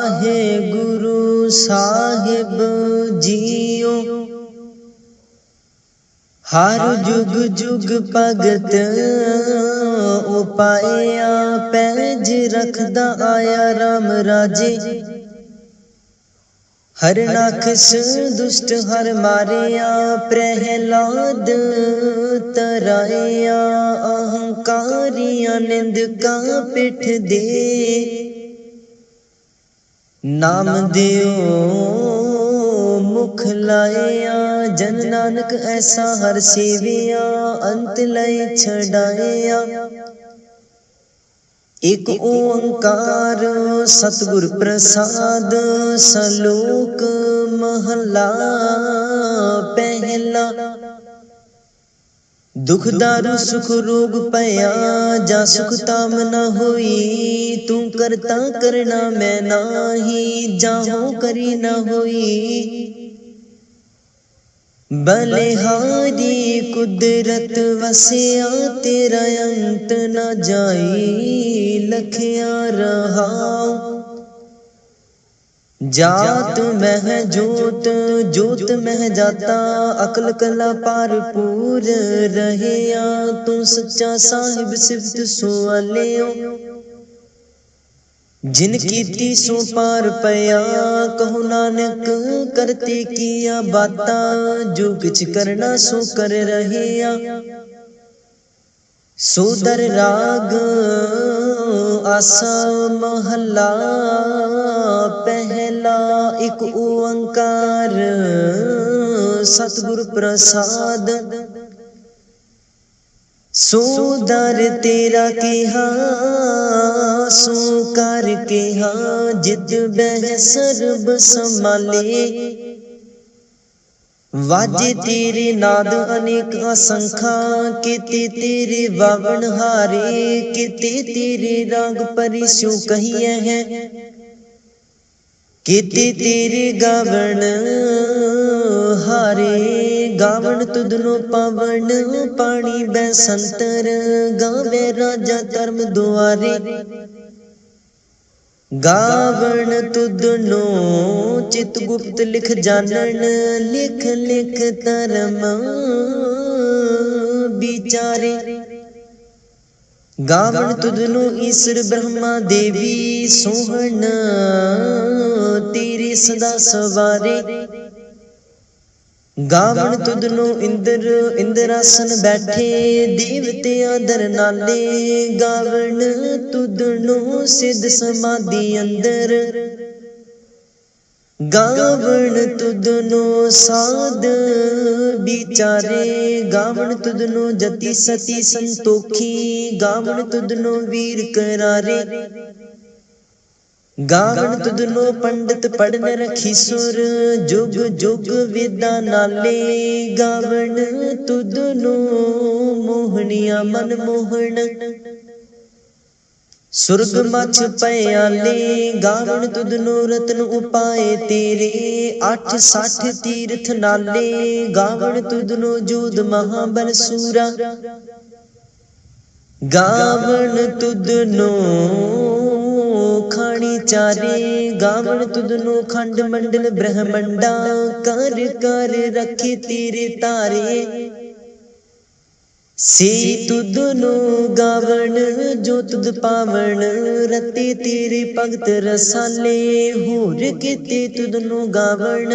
वाहेगुरु साहिब जियो। हर जुग जुग भगत उपाया पैज रखदा आया राम राजे। हर नाखस दुष्ट हर मारिया प्रहलाद तराया। अहंकारिया निंदका पिठ दे नाम दियो मुख लाया। जन नानक ऐसा हर सेविया अंत लय छड़ाया। एक ओंकार सतगुर प्रसाद सलोक महला पहला। दुख दारु सुख रोग पया जा सुख ताम न होई। तू करता करना मैं नाही जाहो करी न होई। बलिहारी कुदरत वसिया तेरा अंत न जाई। लखिया रहाओ जात मह जोत जोत मह जाता। अकल कला पारपूर रहया। तू सच्चा साहिब सिफत सुआलियो। जिन कीती सो पार पया कहो नानक करते किया बाता। जो किछ करना सो कर रहया। सोदर राग आसा महला पहला। एक ओंकार सतगुर प्रसाद सोदर तेरा केहा सो कर केहा। जित बह सर्ब संभाले वाजे तेरे नाद अनेक असंखा। केते तेरे वावन हारे केते तेरे राग परिसु कहिए हैं। केते तेरे गावन हारे गावन तुदनो पावन। पानी बैसंतर गावे राजा धर्म दुआरे। गावन तुदनो चित गुप्त लिख जानन। लिख लिख धर्म बिचारे। गावन तुदनो ईश्वर ब्रह्मा देवी सोहन तेरे सदा सवारे। गावन तुदनो इंद्र इंद्रासन बैठे देवते आदर नाले। गावन तुदनो सिद्ध समाधि अंदर। गावन तुदनो साध बिचारे। गावन तुदनो जति सती संतोखी। गावन तुदनो वीर करारे। गावन तुदनो पंडित पढ़न रखी सुर जुग जुग वेदा नाले। गावन तुदनो मोहनिया मन मोहन सुर्ग मछ पयाले। गावन तुदनो रतन उपाय तेरे 860 तीर्थ नाले। गावन तुदनो जोध महाबल सूरा। गावन तुदनो खानी चारे। गावन तुदनो खंड मंडल ब्रह्मंडा। कर कर रखे तेरे तारे से तुदनो गावन जो तुद पावन। रते तेरे भगत रसाले होर केते तुदनो गावन।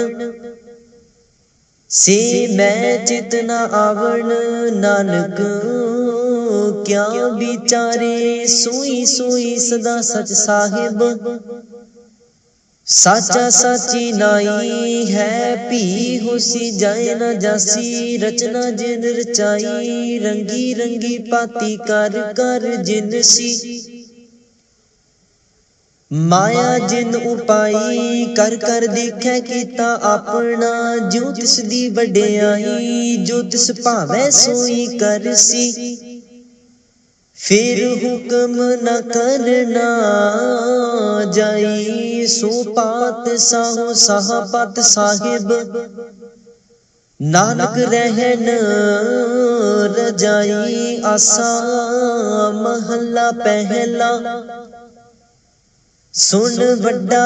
से मैं चितना आवन नानक क्या बिचारे। सोई सोई सदा सच साहिब साचा साची नाई है। पी होसी जाए न जासी रचना जिन रचाई। रंगी रंगी पाती कर कर जिनसी। माया जिन उपाई कर कर देखे कीता अपना। जो तिस दी वड्याई जो तिस भावै सोई करसी। फिर हुक्म न करना जाई। सो पात साहो साहपत साहिब नानक रहन रजाई। आसा महला पहला सुन वड्डा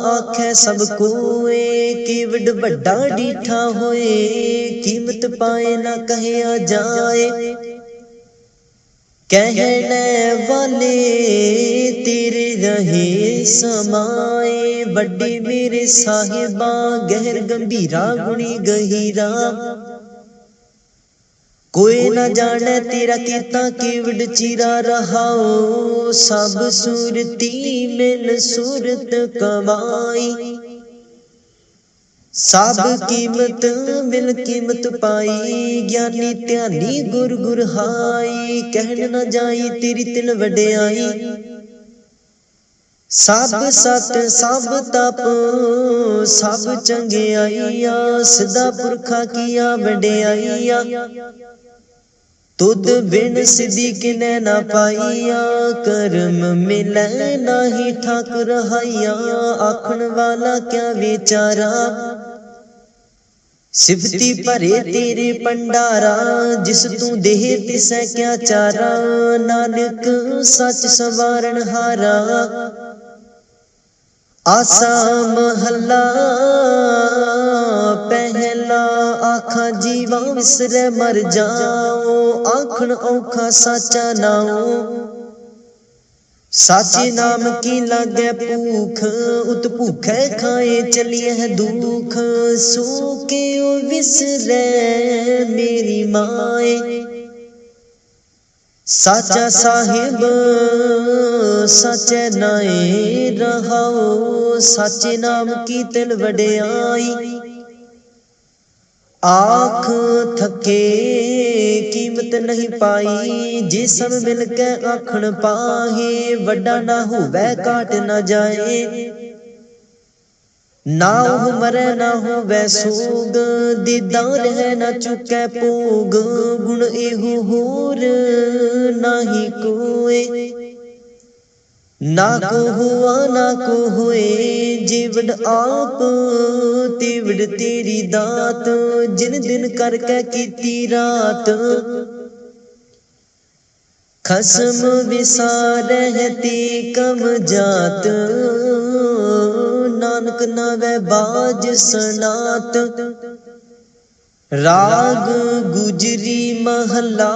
आखे सब कोए, केवड वड्डा डीठा होए, कीमत पाए ना कहिया जाए। कहने वाले तेरे रहे समाए, बड़े मेरे साहिबा गहर गंभीरा गुणी गहीरा। कोई न जाने तेरा कीता केवड चीरा रहाओ, सब सूरती मिल सूरत कमाई। सब कीमत मिल कीमत पाई, ज्ञानी ध्यानी गुर गुर हाई। कहन न जाई तेरी तिल वड्याई, सब सत सब तप सब चंगियाइया। सदा पुरखा किया वड्याइया, तुद बिन सिद्धि किने ना पाइया। कर्म मिलै नाही ठाकुर हाइया, आखन वाला क्या विचारा। सिफती भरे तेरे पंडारा, जिस तू देह तिसै क्या चारा। नानक सच सवारण हारा, आसा महला पहला। आखा जीवा विसरे मर जाओ, आखन औखा साचा नाओ। साचे नाम की लागे भूख, उत भूखे खाए चलिए दुख। सो के ओ विसरे मेरी माए, साचा साहिब साचे नाए रहाओ। साचे नाम की तिल वड्याई, आख थके कीमत नहीं पाई। जे सब मिल के आखन पाहे, वड्डा ना होवे काट ना जाए। ना हो मरे ना होवे सोग, दीदार है ना चुके भोग। गुण एहो होर नाही कोए, ना को हुआ ना को होए। जेवड आप तेवड तेरी दात, जिन दिन करके कीती रात। खसम विसारे ते कम जात, नानक नावे बाज सनात। राग गुजरी महला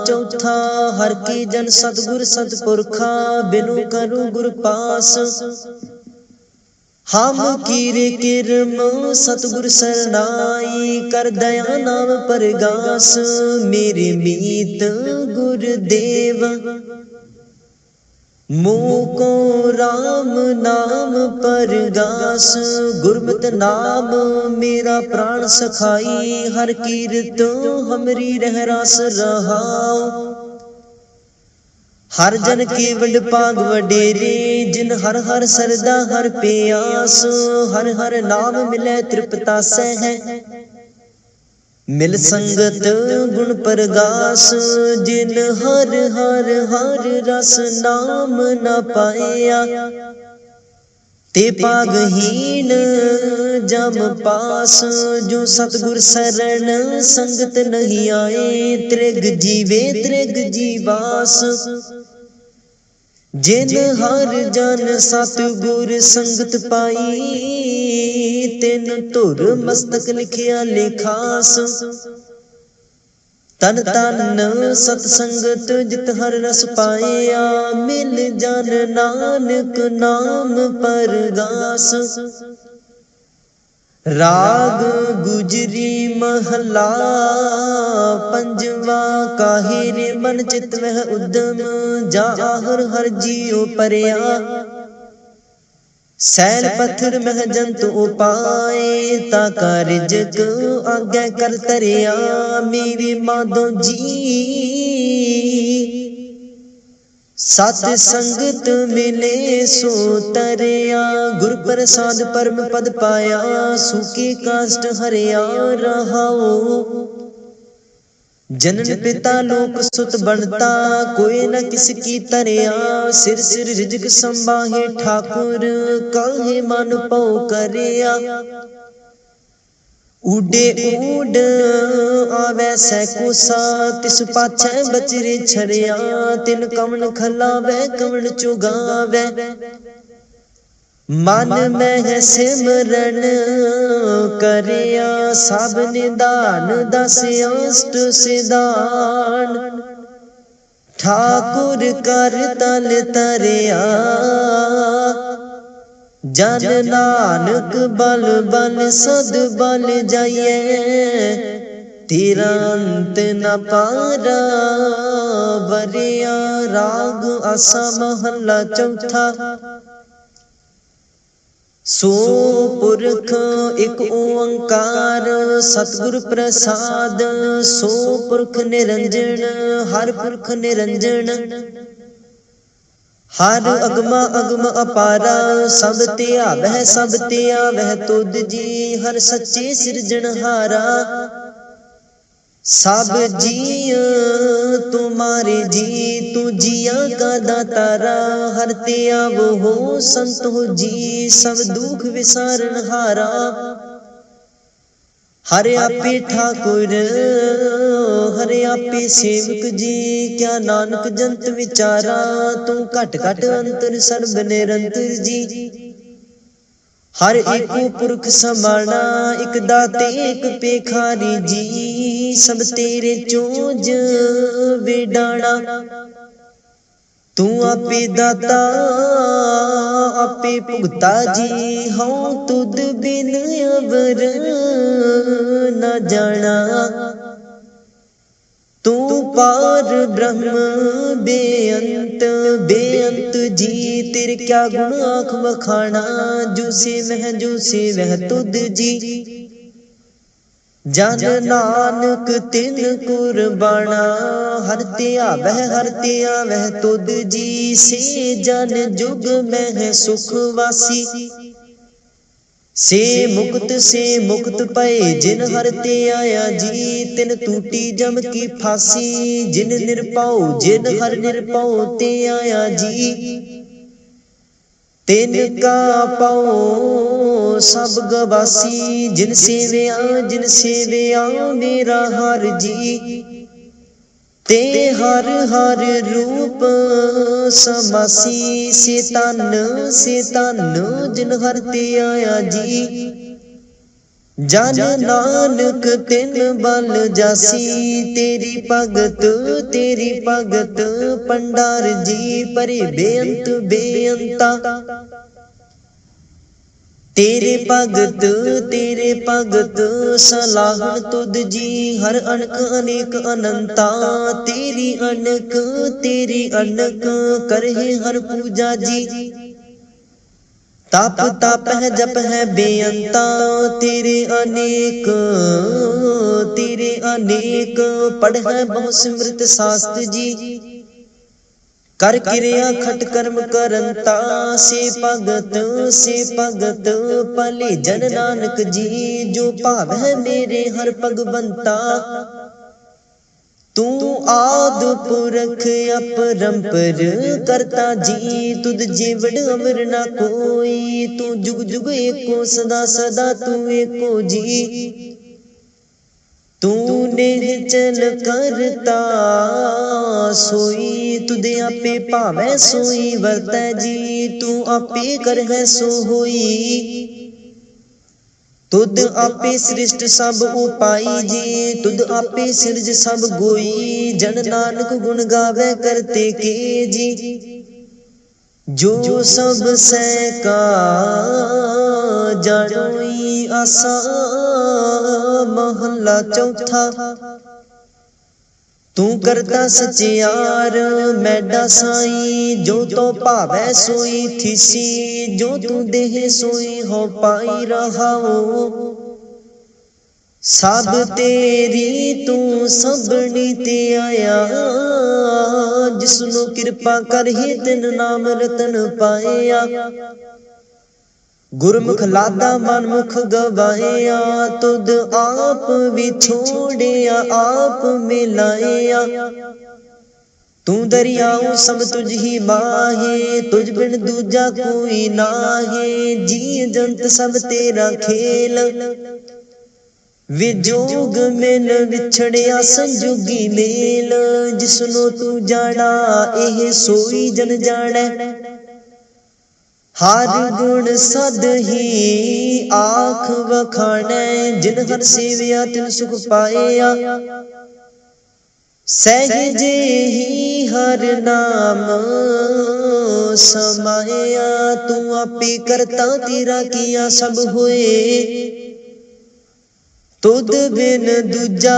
चौथा, हर के जन सतगुर सतपुरखा। बिनु करूं गुर पास, हम कीरे किरम सतगुर सरनाई। कर दया नाम परगास, मेरे मीत गुरुदेव। मोको राम नाम परगास, गुरमत नाम मेरा प्राण सखाई। हर कीरत हमरी रह रास रहाओ, हर जन केवड पाग वडेरे। जिन हर हर सरदा हर प्यास, हर हर नाम मिले तृप्तासै है। मिल संगत गुण परगास, जिन हर हर हर रस नाम न पाया। ते पागहीन जम पास, जो सतगुर शरण संगत नहीं आए। त्रिग जीवे त्रिग जीवास, जिन हर जन सतगुर संगत पाई। तिन धुर मस्तक लिखिया लेखास, तन तन सतसंगत जित हर रस पाया। मिल जन नानक नाम परगास। राग गुजरी महला पंजवा, काहे रे मन चित वह उद्यम। जा आहर हर जियो परया, सैल पत्थर मह जंतु उपाए। ताका रिजक आगे कर तरिया, मेरी माधो जी। सत संगत मिले सो तरिया, गुर प्रसाद परम पद पाया। सूखे काष्ट हरिया रहाओ, जनन पिता लोक सुत बनता। कोई न किसकी तरिया, सिर सिर रिजक संबाहे ठाकुर। काहे मन पौ करिया, ऊडे ऊड आवे सैकोसा, तिस पाछै बचरे छड़िया, तिन कवन खलावे कवन चुगावे। मन में सिमरन करिया, सब निदान दस अष्ट सिधान। ठाकुर कर तल तरिया, जन नानक बल बल सद बल जाइए। तेरा अंत न पारा बरिया। राग आसा महला चौथा। सो पुरख एक ओंकार, सतगुर प्रसाद। सो पुरख निरंजन, हर पुरख निरंजन। हर अगमा अगम अपारा, सब ते आवह सब ते आवह तुध जी। हर सच्चे सिरजनहारा, सब जी तुम्हारे जी। तू जिया का दातारा, हर ते आवो हो संत हो जी। सब दुख विसारन हारा, हरे आपे ठाकुर हरे आपे सेवक जी। क्या नानक जंत विचारा, तू घट घट अंतर सर्ब निरंतर जी। हर एको पुरख समाना, एक दाते एक पेखारी जी। सब तेरे चोज वेडाना, तू आपे दाता आपे भुगता जी। हूँ तुद बिन अवर न जाना, तू पार ब्रह्म बेअंत बेअंत जी। तेरे क्या गुण आँख बखाना, जो से वह जो से वह तुद जी। जन नानक तिन कुर्बाना, हरते आवह तुद जी। से जन जुग में सुख वासी, से मुक्त पए जिन हरते आया जी। तिन टूटी जम की फांसी, जिन हर निरपाओ ते आया जी। तिन का पाओ सब गवासी, जिन सेविया मेरा हर जी। ते हर हर रूप समासी, से तन जिन हरते आया जी। जन नानक तिन बल जासी, तेरी भगत पंडार जी। परे बेअंत बेअंता, तेरे भगत सलाहन तुद जी। हर अनक अनेक अनंता, तेरी अनक करहे हर पूजा जी। तप है जप है बेअंता, तेरे अनेक पढ़ है बहु सिमृत शास्त्र जी। कर क्रिया खट कर्म करंता, से भगत पले जन नानक जी। जो भाव है मेरे हर भगवंता, तू आद पुरख अपरंपर करता जी। तुद जीवड़ अमर ना कोई, तू जुग जुग एको सदा सदा तू एको जी। तूने चल करता सोई, तुदे आपे भावै सोई वर्तै जी। तू आपे कर है सो होई, तुद आपे सृष्ट सब उपाई जी। तुद आपे सिरज सब गोई, जन नानक गुण गावे करते के जी। जो सब सैका जानोई आसा महला चौथा। तू करता सचियार मैडा साई, जो तो भावै सोई थीसी। जो तू देह सोई हो पाई रहाओ, सब तेरी तू सबनी ते आया। जिसनु कृपा कर ही तिन नाम रतन पाया। गुरमुख लादा मनमुख गवाया, तुद आप विछोड़िया आप मिलाया। तू दरियाओ सब तुझ ही माहे, तुझ बिन दूजा कोई नाहे। जी जंत सब तेरा खेल, विजोग मिल विछड़िया संजोगी मेल, जिसनो तू जाना एह सोई जन जाने। हर गुण सद ही आख वखाने, जिन हर सेविया तिन सुख पाया। सहजे ही हर नाम समाया, तू आपे करता तेरा किया सब होए। तुद बिन दूजा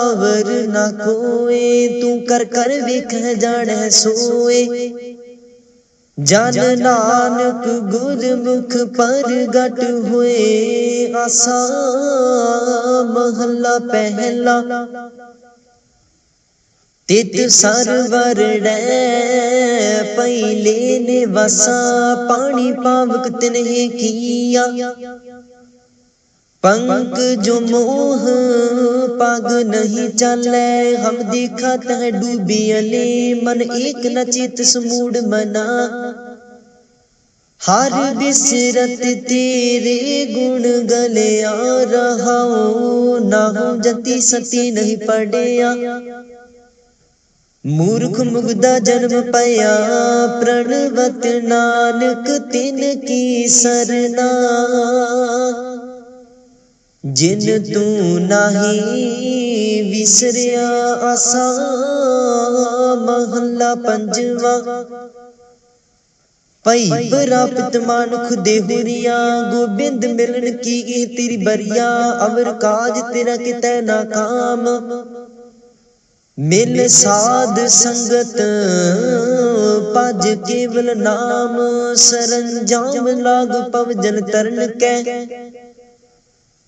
अवर ना कोए, तू कर कर वेख जाने सोए। जन नानक गुरमुख परगट हुए, आसा महला पहला। तित सरवर पहले ने वसा, पानी पावक तिन्हे किया। पंक जो मोह पग नहीं चले, हम देखा तह डूबियले। मन एक न चित समूड मना, हर बिसरत तेरे गुण गले आ रहा। ना हो जति सती नहीं पड़िया, मूर्ख मुग्धा जन्म पया। प्रणवत नानक तिन की सरना, जिन तू नाही विसरिया। आसा महला पंजवा। पई प्राप्त मानुख देहुरिया, गोबिंद मिलन की एह तेरी बरिया। अवर काज तेरा कितै ना काम, मिल साध संगत भज केवल नाम। सरंजाम लाग पव जन तरन कै,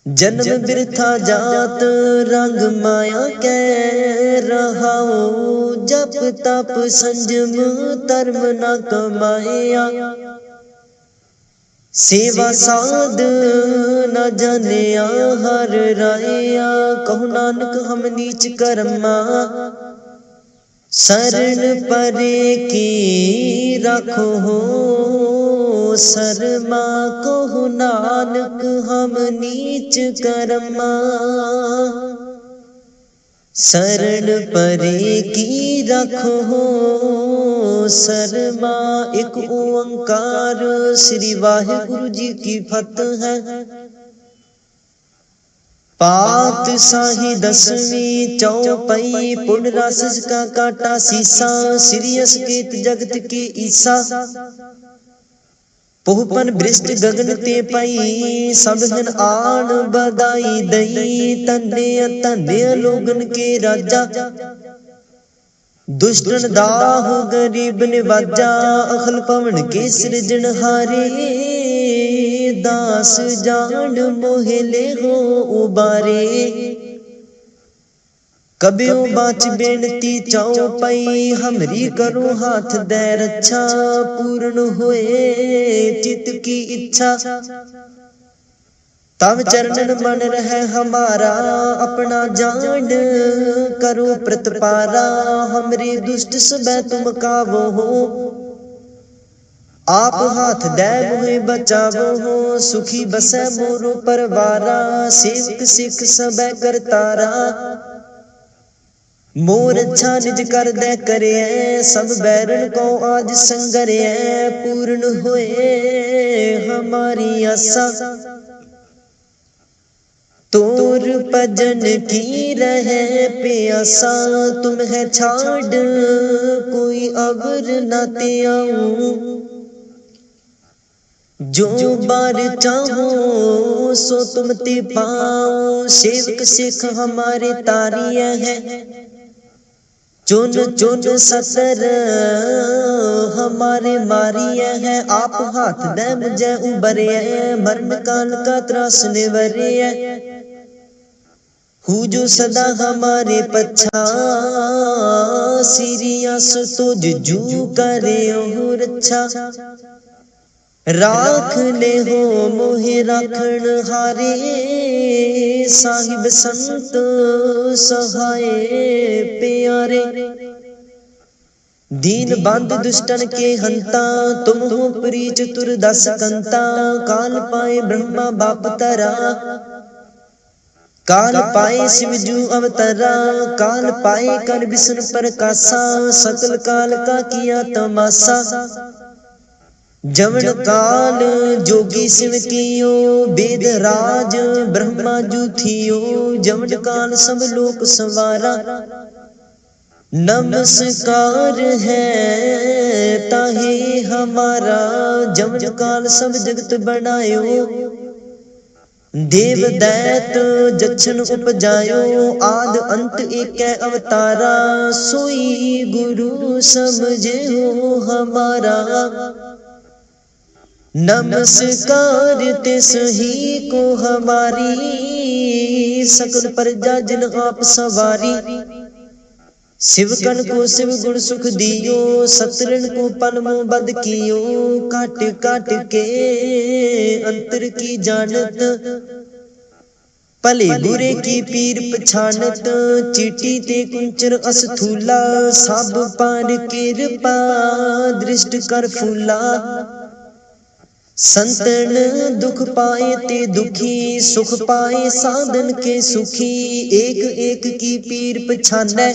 जन्म बिरथा जात रंग माया कै रहाओ। जप तप संजम धर्म न कमाया, सेवा साध न जानिया हर राया। कहु नानक हम नीच कर्मा, शरण परे की रखो हो शर्मा। कहु नानक हम नीच कर्मा, शरण परे की रखो हो शर्मा। एक ओंकार श्री वाहिगुरु जी की फतह है। पात शाही दसवीं चौपाई, पुण्य राशि का काटा सीसा। श्री असकेत जगत के ईसा, पोहपन बृष्ट गगन ते पाई। सब हन आन बधाई दई, तन्ने तन्ने लोगन के राजा। दुष्टन दाह गरीब निवाजा, अखल पवन के सृजनहारे। दास जान मोहले हो उबारे, कबियो बाच बेनती चौपाई। हमरी करो हाथ दे रक्षा, पूर्ण होए चित की इच्छा। तब चरणन मन रहे हमारा, अपना जान करो प्रतिपारा। हमरे दुष्ट सबे तुम कावो हो, आप हाथ दे मोहे बचावो हो। सुखी बसै मोरो परवारा, सेवक सिख सबे करतारा। मोर अच्छा निज कर दे करे, सब बैरन को आज संगरे। पूर्ण होए हमारी आशा, तोर भजन की रहे प्यासा। तुम है छाड़ कोई अवर न ते आऊं, जो बार चाहो सो तुम ते पाओ। सेवक सिख हमारे तारिया है, चुन चुन सतर हमारे मारिया है। आप हाथ दे मुझे उबरे, मरण काल का त्रास निवरे। हु जो सदा हमारे पछा, सीरियस तो जू करे हो रक्षा। राख ले हो मोहे राखण हारे, साहिब संत सहाय प्यारे। दीन बंद दुष्टन के हंता, तुम हो प्री चतुर दस कंता। काल पाए ब्रह्मा बाप तरा, काल पाए शिवजू अवतरा, काल पाए कर विष्णु प्रकाशा, सकल काल का किया तमाशा। जवन काल जोगी शिव कियो, वेद राज ब्रह्मा जू थियो, जवन काल सब लोक संवारा। नमस्कार है ताहे हमारा, जवन काल सब जगत बनायो। देव दैत जक्षण उपजायो, आद अंत एक अवतारा। सोई गुरु समझे हो हमारा, नमस्कार तिस ही को हमारी। सकल प्रजा जिन आप सवारी, शिवकन को शिव गुण सुख दियो, सतरन को पलमो बद कियो। काट काट के अंतर की जानत, भले बुरे की पीर पछानत। चीटी ते कुंचर अस्थूला, सब पार कृपा दृष्ट कर फूला। संतन दुख पाए ते दुखी, सुख पाए साधन के सुखी। एक एक की पीर पछानै,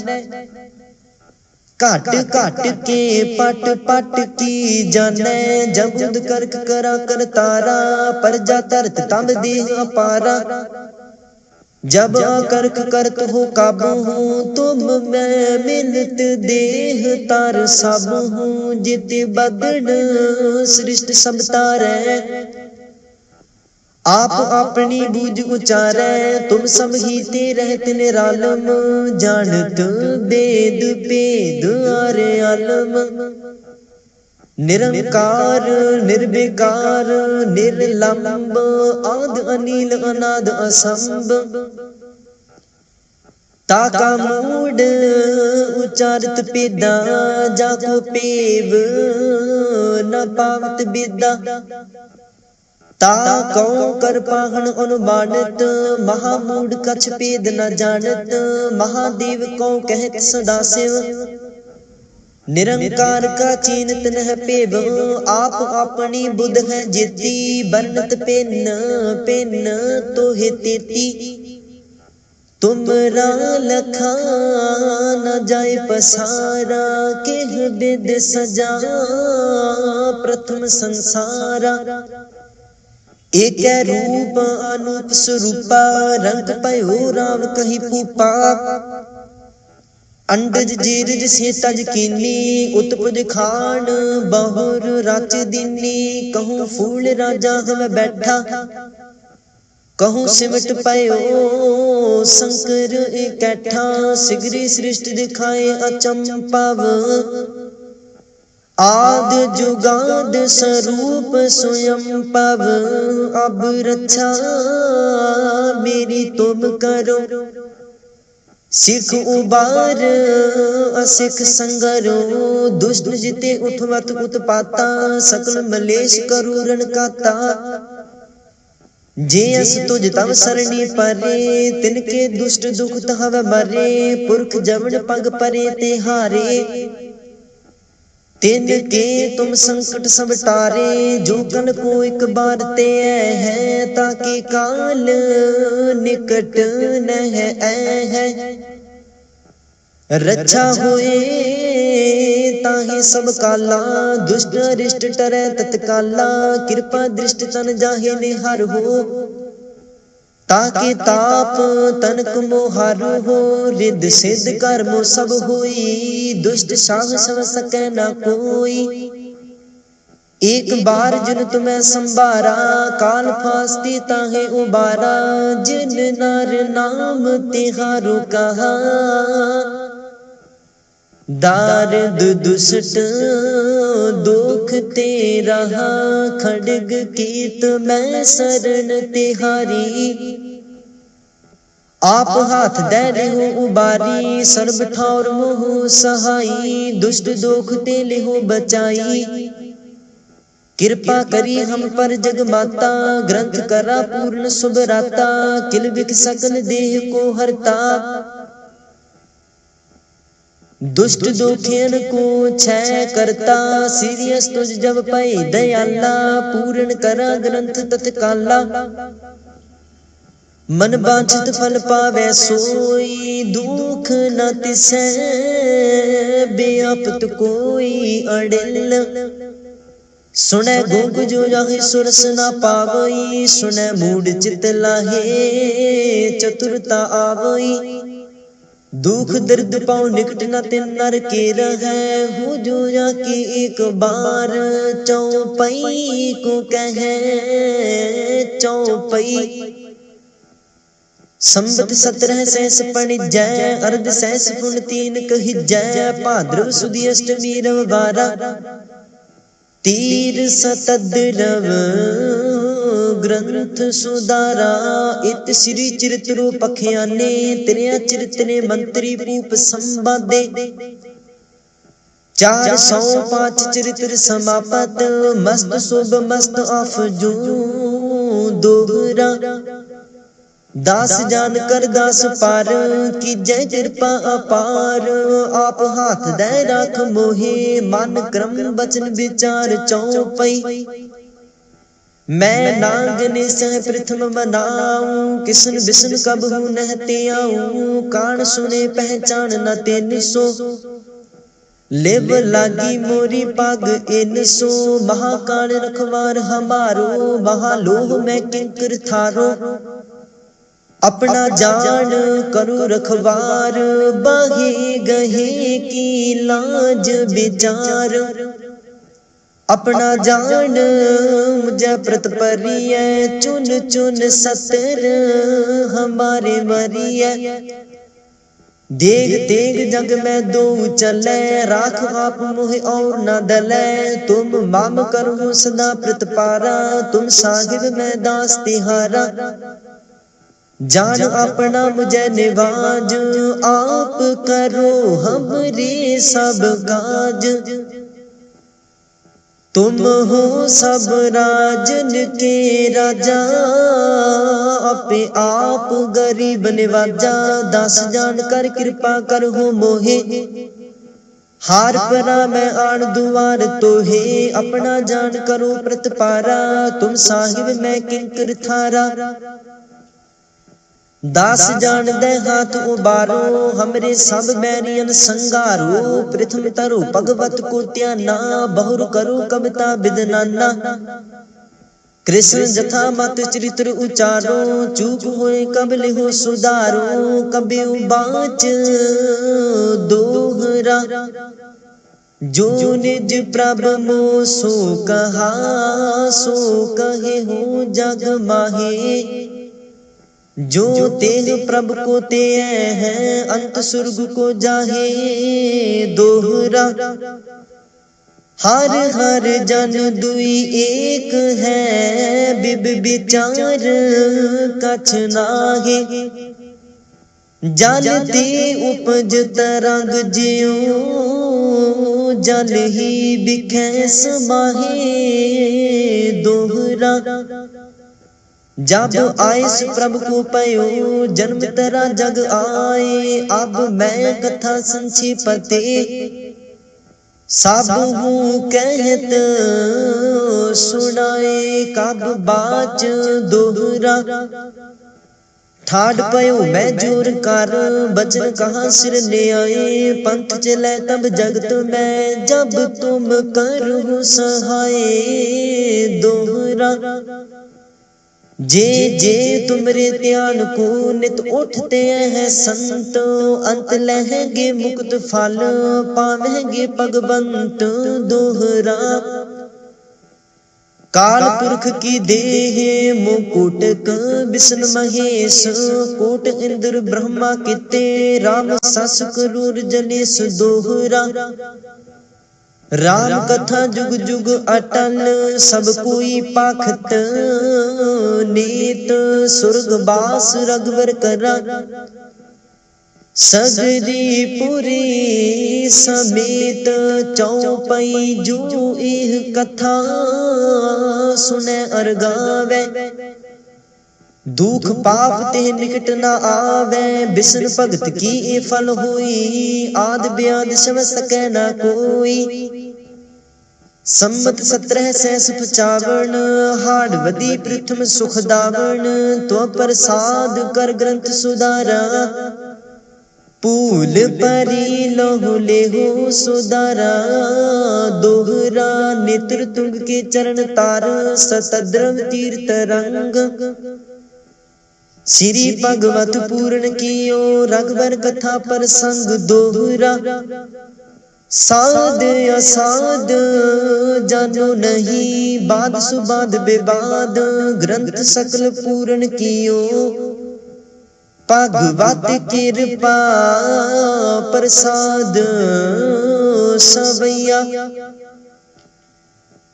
काट काट के पट पट की जानै। जब उद करक करा कर तारा, प्रजा तरत तब देह अपारा। जब अकर्क करत हो काबू हूँ, तुम मैं मिलत देह तार सब हूँ। जिते बदन सृष्ट सब तारै, आप अपनी बूझ उचारै। तुम सब ही ते रहत निरालम, जानत वेद भेद आरे आलम। निरंकार निर्विकार निर्लंब, आद अनिल अनाद असंभ। ताका मूड उचारत पेदा, जाको पेव न पावत बेदा। ताको कर पाहन अनुमानत, महामूड कछ पेद न जानत। महादेव को कहत सदाशिव, निरंकार का चीनत नह पेव। आप अपनी बुध है जेती, बनत पेन पेन तो है तेती। तुमरा लखा न जाए पसारा, केह वेद सजा प्रथम संसारा। एक रूप अनूप स्वरूपा, रंग पयो राम कही पूपा। अंडज जीरज से तज कीनी, उत्पज खान बहुर राच दीनी। कहूँ फूल राजा हम बैठा, कहूँ सिमट पयो शंकर इकट्ठा। सिगरी सृष्टि दिखाए अचंपव, आद जुगाद स्वरूप स्वयं पव। अब रक्षा मेरी तुम करो, सिख उबार असिख संगरो। दुष्ट जिते उठवत उत्पाता, सकल मलेश करूरन काता। जे अस तुझ तव सरणी परे, तिनके दुष्ट दुख तहव मरे। पुरख जमन पग परे ते हारे, तिनके तुम संकट सब टारे। जो कल को एक बार ते है, ताकि काल निकट न है। रक्षा होए ताहि सब काला, दुष्ट अरिष्ट टरै तत्काला। कृपा दृष्ट तन जाहे निहार हो, ताकि ताप तनक मोहार हो। रिद्ध सिद्ध कर्म सब होई, दुष्ट साह सव सकै न कोई। एक बार जिन तुम्हें संभारा, काल फास्ती ताहे उबारा। जिन नार नाम तिहारो कहा, दारद दुष्ट दुख तेरा। खड्ग कीत मैं शरण तिहारी, आप हाथ दे लेहो उबारी। सर्ब ठौर मोह सहाई, दुष्ट दोख ते लेहो बचाई। कृपा करी हम पर जग माता, ग्रंथ करा पूर्ण शुभ राता। किल बिख सकल देह को हरता, दुष्ट दोखेन को क्षय करता। सीरियस तुझ जब पाई दयाला, पूर्ण करा ग्रंथ तत्काला। मन बांछित फल पावे सोई, दुख न तिसै बेअपत कोई अड़िल। सुनै गूंग जो जाहि सुरस न पावई, सुनै मूड चित लाहे चतुरता आवई। दुख दर्द पाओ निकट न तिन नर के रहै, हो जो जाके एक बार चौपई को कहे चौपई। संबत 17 सहस पणिजै, अर्ध सहस पुन 3 कहिजै। भाद्रव सुदी अष्टमी रविवारा, तीर सतद्रव ग्रंथ सुधारा। इत श्री चरित्रो पखियाने, त्रिया चरित्रे मंत्री भूप संवादे। 405 चरित्र समापत, मस्त शुभ मस्त अफजू दोहरा। दास जान कर दास पार, की जय कृपा अपार। आप हाथ दे राख मोहे, मन क्रम बचन विचार चौपई। मैं नागने सह प्रथम बनाऊं, किसन बिसन कबहू नहते आऊं। कान सुने पहचान न तेन सो, लेव लागी मोरी पाग इन सो। महाकाल रखवार हमारो, महालोह में किंकर थारो। अपना जान करू रखवार, बाहे गहे की लाज विचार। अपना जान मुझे प्रत परिय, चुन चुन सतर हमारे मरिय। देग तेग जग में दो चले, राख आप मोह और न दले। तुम माम करो सदा प्रतिपारा, तुम साहिब में दास तिहारा। जान अपना मुझे निवाज, आप करो हमरे सब काज। तुम हो सब राजन के राजा, अपे आप गरीब निवाजा। दास जान कर कृपा कर हो मोहे, हार परा मैं आन दुआर तोहे। अपना जान करो प्रतिपारा, तुम साहिब मैं किंकर थारा। दास जान दे हाथ उबारो, हमरे सब बैरियन संगारो। प्रथम तरो भगवत को त्याना, बहुर करो कविता विदनाना। कृष्ण जथा मत चरित्र उचारो, चूक होए कब लिहो सुधारो। कभी बाच दोहरा, जो निज प्रभ मो सो कहा। सो कहे हो जग माहे, जो तेग प्रभ को ते है। अंत स्वर्ग को जाहे दोहरा। हर हर जन दुई एक है, बिब विचार कछ नाहे। जल ते उपज तरंग ज्यों, जल ही बिखे समाहे दोहरा। जब आयस प्रभु को पयो, जन्म तेरा जग आए। अब मैं कथा संक्षिपते, सब हूँ कहत सुनाए। कब बाच दोहरा, ठाड पयो मैं जोर कर। बचन कहाँ सिर ले आए, पंथ चले तब जगत में। जब तुम करो सहाय दोहरा। जे जे तुमरे ध्यान को नित उठते हैं संत। अंत लहेंगे मुक्त फल, पावेंगे भगवंत दोहरा। काल पुरख की देह मुकुट, विष्णु महेश कोट। इंद्र ब्रह्मा किते, राम सस क्रूर जनेश दोहरा। राम कथा जुग जुग अटल, सब कोई पाखत नीत। स्वर्गवास रघुवर करा, सगरी पुरी समेत। चौपई जो एह कथा सुने अर गावे। दुख पाप ते निकट न आवे, विष्णु भगत की ए फल होई। आद ब्याद सव सकै न कोई, संमत 1755 हाड़वदी प्रथम सुख दावण तो प्रसाद कर ग्रंथ सुधारा पूल परी लोह लेहो सुधारा दोहरा नेत्र तुंग के चरण तार सतद्रव तीर्थ रंग श्री भगवत पूर्ण कियो रघुवर कथा प्रसंग दोहरा साध असाध जानो नहीं बाद सुबाद बेबाद ग्रंथ सकल पूर्ण कियो भगवत कृपा प्रसाद सवैया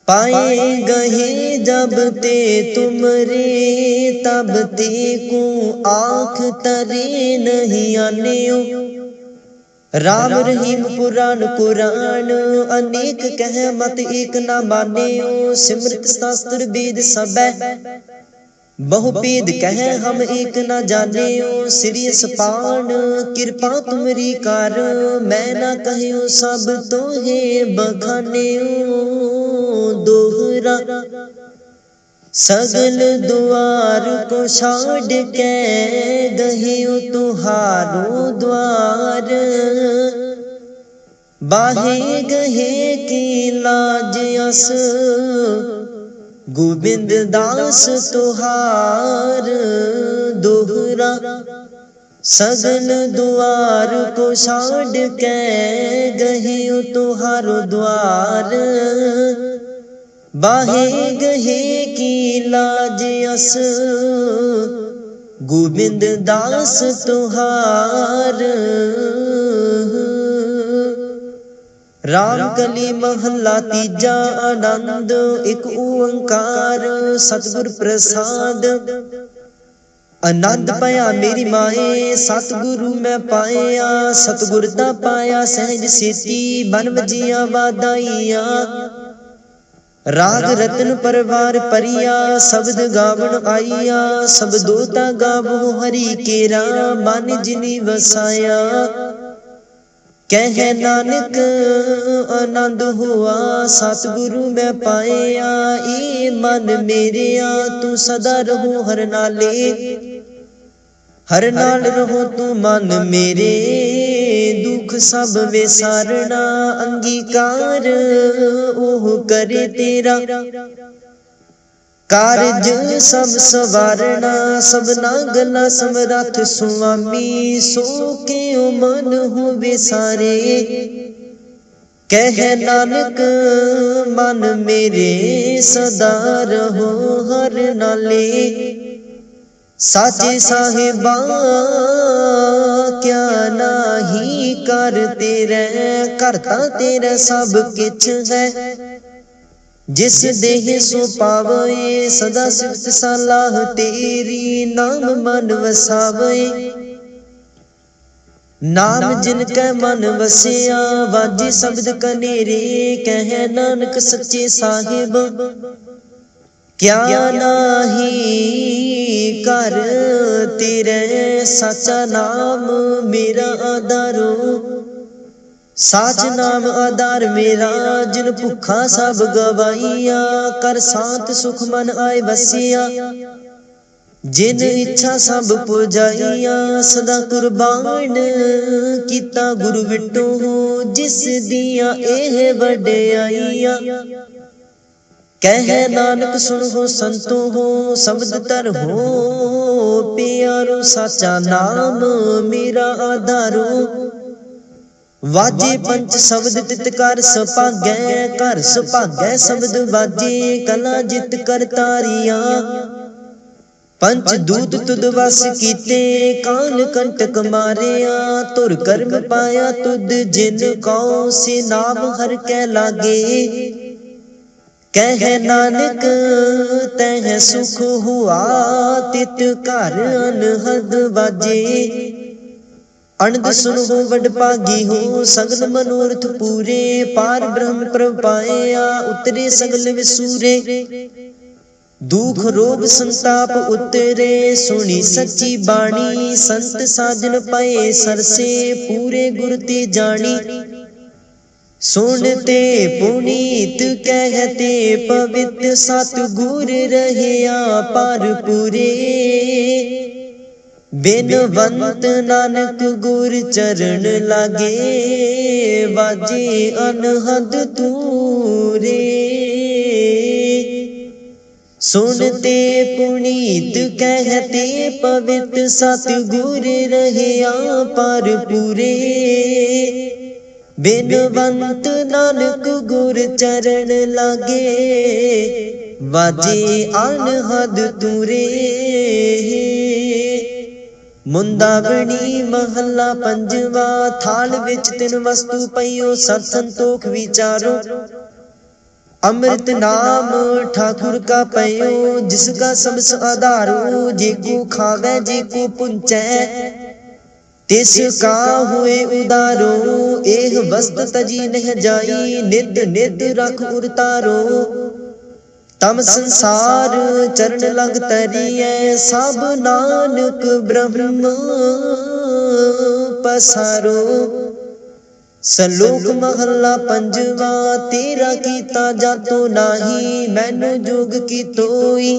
पाए गहे जब ते तुमरे तब ते को आँख तरे नहीं आन्यो राम रहीम पुराण कुरान अनेक कह मत एक न मान्यो सिमृत शास्त्र वेद सब बहुपेद कह हम एक न जान्यो श्री सपान कृपा तुमरी कार मैं न कहयो सब तो है बखान्यो दोहरा सगल द्वार को छाड़ के गहियो तुहारो द्वार बाहे गहे की लाज अस गोविंद दास तुहार दोहरा सगल द्वार को छाड़ के गहियो तुहारो द्वार बाहे गहे की लाज अस गोविंद दास तुहार राम कली महला तीजा आनंद एक ओंकार सतगुर प्रसाद आनंद पाया मेरी माए सतगुरु मैं पाया सतगुर दा पाया सहज सेती बन वजिया वादाइया राग रतन परवार परिया शब्द गावन आइया सब दोता गावो हरि केरा मन जिनी वसाया कह नानक आनंद हुआ सतगुरु मैं पाया ए मन मेरिया तू सदा रहो हर नाले हर नाल रहो तू मन मेरे दुख सब विसारना अंगीकार ओह करे तेरा कारज सब सवारना सबना गला समरथ सुआमी सो के मन हो विसारे कह नानक मन मेरे सदा रहो हर नाले साचे साहिबा क्या नाही कर तेरे करता तेरा सब किछ है जिस देह सो पावे सदा सिफत सलाह तेरी नाम मन वसावे नाम जिनके मन वसिया वाजे शब्द कनेरे कह नानक सच्चे साहिब क्या नाही कर तेरे सच्चा नाम मेरा आधारो साच नाम आधार मेरा जिन भुखा सब गवाइया कर शांत सुख मन आए बसिया जिन इच्छा सब पुजाइया सदा कुर्बान किता गुरु विटो जिस दिया एह वड्याइया कह नानक सुन हो संतो हो शब्द तर हो प्यारो साचा नाम मेरा आधारो वाजे पंच शब्द तित कर सभागै घर सभागै शब्द वाजे कला जित कर तारिया पंच दूत तुद वस कीते काल कंटक मारिया तुर कर्म पाया तुद जिन कौ से नाम हर कै लागे कह नानक तह सुख हुआ तित घर अनहद बाजे अनद सुन हो वड भागी हो सगल मनोरथ पूरे पार ब्रह्म प्रभ पाया उतरे सगल विसूरे दुख रोग संताप उतरे सुनी सच्ची बाणी संत साजन पाए सरसे पूरे गुर ते जानी सुनते पुनीत कहते पवित्र सतगुर रहया पार पूरे। बिनवंत नानक गुर चरण लागे बाजे अनहद तूरे। सुनते पुनीत कहते पवित्र सतगुर रहया पार पूरे। बिनवंत नानक गुर चरण लागे बाजे अनहद तूरे। मुंदावणी महला पंजवा। थाल विच तिन वस्तु पईओ सत संतोख विचारो। अमृत नाम ठाकुर का पयो जिसका सबस आधारो। जेको खावे जेको पुंचै तिसका हुए उदारो। एह वस्त तजी नह जाई नित नित रख उरतारो। तम संसार चरण लग तरिए सब नानक ब्रह्म पसारो। सलोक महला पंजवा। तेरा कीता जातो नाही मैनू जोग की तोई।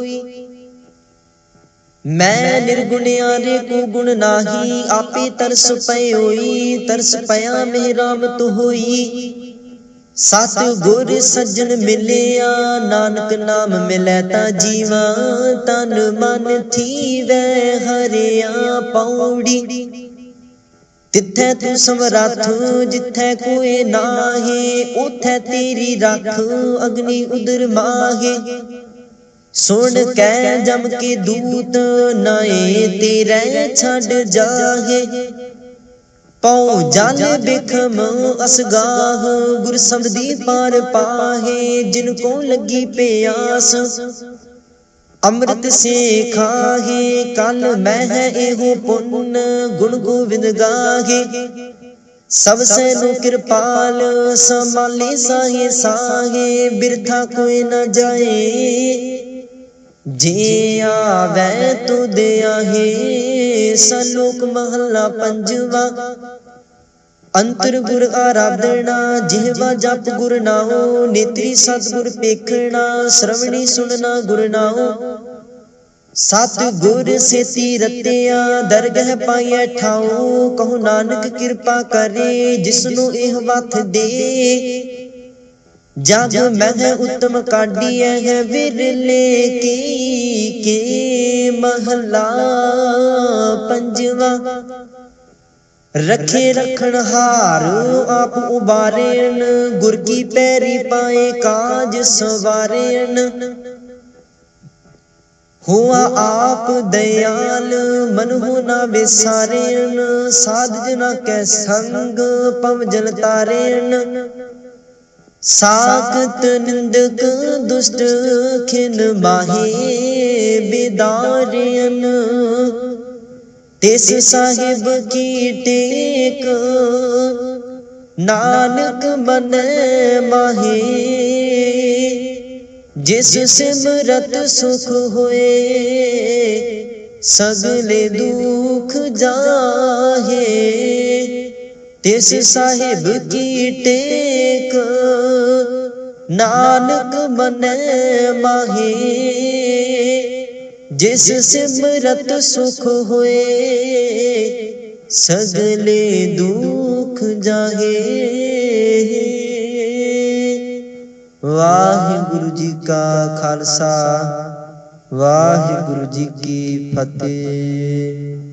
मैं निर्गुणियारे को गुण नाही आपे तरस पय होई। तरस पया में राम तो होई। सत गुर सज्जन मिलिया नानक नाम मिलै ता जीवा। तन मन थीवै हरिया पौड़ी। तिथै तू समरथ जिथै कोई नाहे। उथै तेरी रख अग्नि उदर माहे। सुन कै जम के दूत नाए तेरे छड़ जाहे। पौ जल बिखम असगाह गुर सबदी पार पाहे। जिनको लगी प्यास अमृत से खाहे। कल मह एहो पुण्य गुण गोविंद गाहे। सब सैनो कृपाल संभाले साहे साहे। बिरथा कोई न जाए जे आवे तुद आहे। सलोक महला पंजवा। अंतर गुर आराधना जिहवा जप गुर नाओ। नेत्री सतगुर पेखना श्रवणी सुनना गुर नाओ। सतगुर सेती रतिया दरगह पाइए ठाओ। कहो नानक कृपा करे जिसनु एह वथ दे। जग मह उत्तम काढ़िया है विरले के महला पंजवा। रखे रखन हार आप उबारेन गुर की पैरी पाए काज सवारेन। हुआ आप दयाल मन हो ना विसारेन। साध जना कै संग पव जल तारेन। साखत निंदक दुष्ट खिन माहे बिदारियन। तिस साहिब की टेक नानक मन माहे। जिस सिमरत सुख होए सगले दुख जाहे। तिस साहिब की टेक नानक मन माहे। जिस सिमरत सुख होए सगले दुख जाहे। वाहिगुरु जी का खालसा वाहिगुरु जी की फतेह।